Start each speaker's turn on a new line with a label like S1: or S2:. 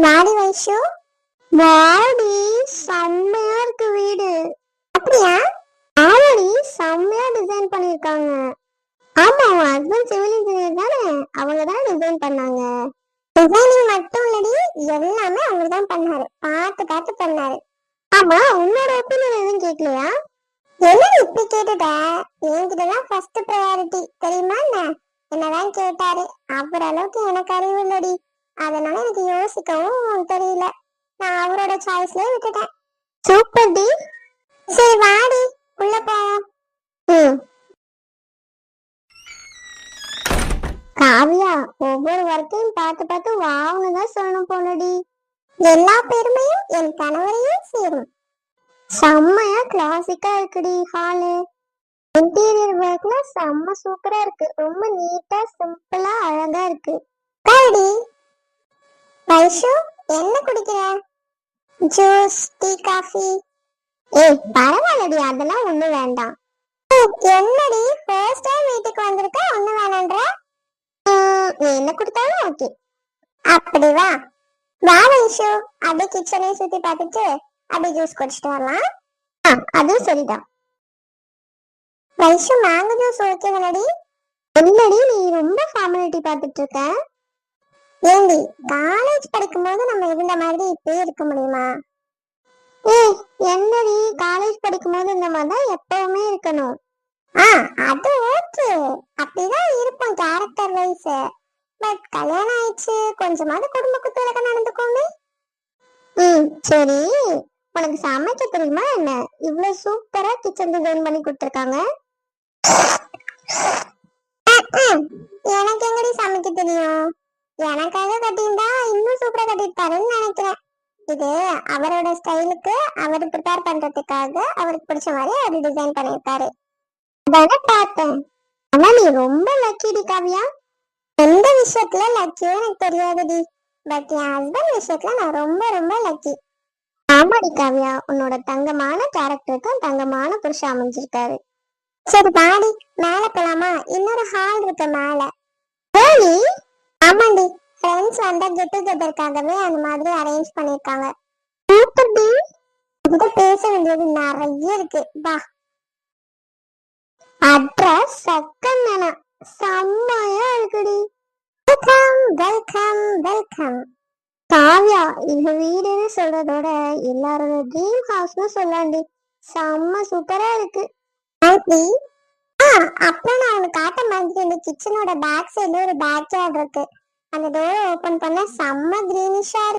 S1: வாடி வைஷு, வாடி, செம்மையா இருக்கு வீடு. அப்படியா? ஆமாடி, செம்மையா டிசைன் பண்ணிருக்காங்க. ஆமா, உன் ஹஸ்பண்ட் சிவில் இன்ஜினியர் தானே, அவங்க தான் டிசைன் பண்ணாங்க. டிசைனிங் மட்டும் இல்லடி, எல்லாமே அவங்க தான் பண்ணாரு. பார்த்து பார்த்து பண்ணாரு. ஆமா, உன்னோட ஒப்பீனியன் எதுவும் கேட்கலையா? என்ன இப்படி கேட்டுட்ட? என்கிட்டதான் ஃபர்ஸ்ட் ப்ரையாரிட்டி தெரியுமா என்ன? என்னதான் கேட்டாரு. அவர் அளவுக்கு எனக்கு அறிவு இல்லடி, அதனால எனக்கு யோசிக்கவும் தெரியல. நான் அவரோட சாய்ஸ்லயே விட்டுட்டேன். சூப்பர் டி. சரி வாடி, உள்ள போவோம். காவியா, ஒவ்வொரு ஒர்க்கையும் பார்த்து பார்த்து வாவுன்னு தான் சொல்லணும் போலடி. எல்லா பெருமையும் என் கணவரையும் சேரும். செம்மையா கிளாசிக்கா இருக்குடி ஹாலு. இன்டீரியர் ஒர்க்ல செம்ம சூப்பரா இருக்கு. ரொம்ப நீட்டா சிம்பிளா அழகா இருக்கு. காடி வைஷு, என்ன குடிக்கிற? Juice, tea, coffee? ஏய் பரவாயில்லடி, அதெல்லாம் ஒண்ணு வேண்டாம். என்னடி ஃபர்ஸ்ட் டைம் வீட்டுக்கு வந்திருக்க, ஒண்ணு வேணான்ற? நீ என்ன கொடுத்தாலும் ஓகே. அப்படி வா வா வைஷு, அப்படியே கிச்சனையும் சுத்தி பார்த்துட்டு அப்படியே ஜூஸ் குடிச்சிட்டு வரலாம். அதுவும் சரிதான். வைஷு, மேங்கோ ஜூஸ் ஓகே தானடி? என்னடி நீ ரொம்ப ஃபார்மாலிட்டி பார்த்துட்டு இருக்க? ஏண்டி, காலேஜ் படிக்கும் போது நம்ம இருந்த மாதிரி இப்பயே இருக்க முடியுமா? ஏய் என்னடி, காலேஜ் படிக்கும் போது இந்த மாதிரி தான் எப்பவுமே இருக்கணும். அது ஓகே, அப்படிதான் இருப்போம் கேரக்டர் வைஸ். பட் கல்யாணம் ஆயிடுச்சு, கொஞ்சமாவது குடும்ப குத்துவிளக்க நடந்துக்கோமே. சரி, உனக்கு சமைக்க தெரியுமா என்ன? இவ்வளவு சூப்பரா கிச்சன் டிசைன் பண்ணி கொடுத்துருக்காங்க. எனக்கு எங்கடி சமைக்க தெரியும்? எனக்காக கட்டியிருந்தா இன்னும் சூப்பரா கட்டிருப்பாருன்னு நினைக்கிறேன். இது அவரோட ஸ்டைலுக்கு, அவர் ப்ரிப்பேர் பண்றதுக்காக அவருக்கு பிடிச்ச மாதிரி அவர் டிசைன் பண்ணிருக்காரு. அதானே பார்த்தேன். ஆனா நீ ரொம்ப லக்கிடி காவியா. எந்த விஷயத்துல லக்கியோ எனக்கு தெரியாதுடி, பட் என் ஹஸ்பண்ட் விஷயத்துல நான் ரொம்ப ரொம்ப லக்கி. ஆமாடி காவியா, உன்னோட தங்கமான கேரக்டருக்கும் தங்கமான புருஷன் அமைஞ்சிருக்காரு. சரி பாடி, மேல போலாமா? இன்னொரு ஹால் இருக்கு மேல. போனி? ஆமாண்டி, ஃப்ரெண்ட்ஸ் வந்தா கெட் டுகெதர்க்காகவே அந்த மாதிரி அரேஞ்ச் பண்ணிருக்காங்க. Super D. இதுகிட்ட பேச வேண்டியது நிறைய இருக்கு, வா. அட்ரஸ் செகண்ட் மேனா, செம்மையா இருக்குடி. Welcome welcome welcome. காவியா, இந்த வீடுன்னு சொல்றதோட எல்லாரோட ட்ரீம் ஹவுஸ்னு சொல்லாண்டி. செம்ம சூப்பரா இருக்கு. அப்புறம் நான் உனக்கு காட்ட மாதிரி இந்த கிச்சனோட பேக் சைடுல ஒரு பேக் யார்ட் இருக்கு. அந்த டோரை ஓபன் பண்ண செம்ம கிரீனிஷா இருக்கு.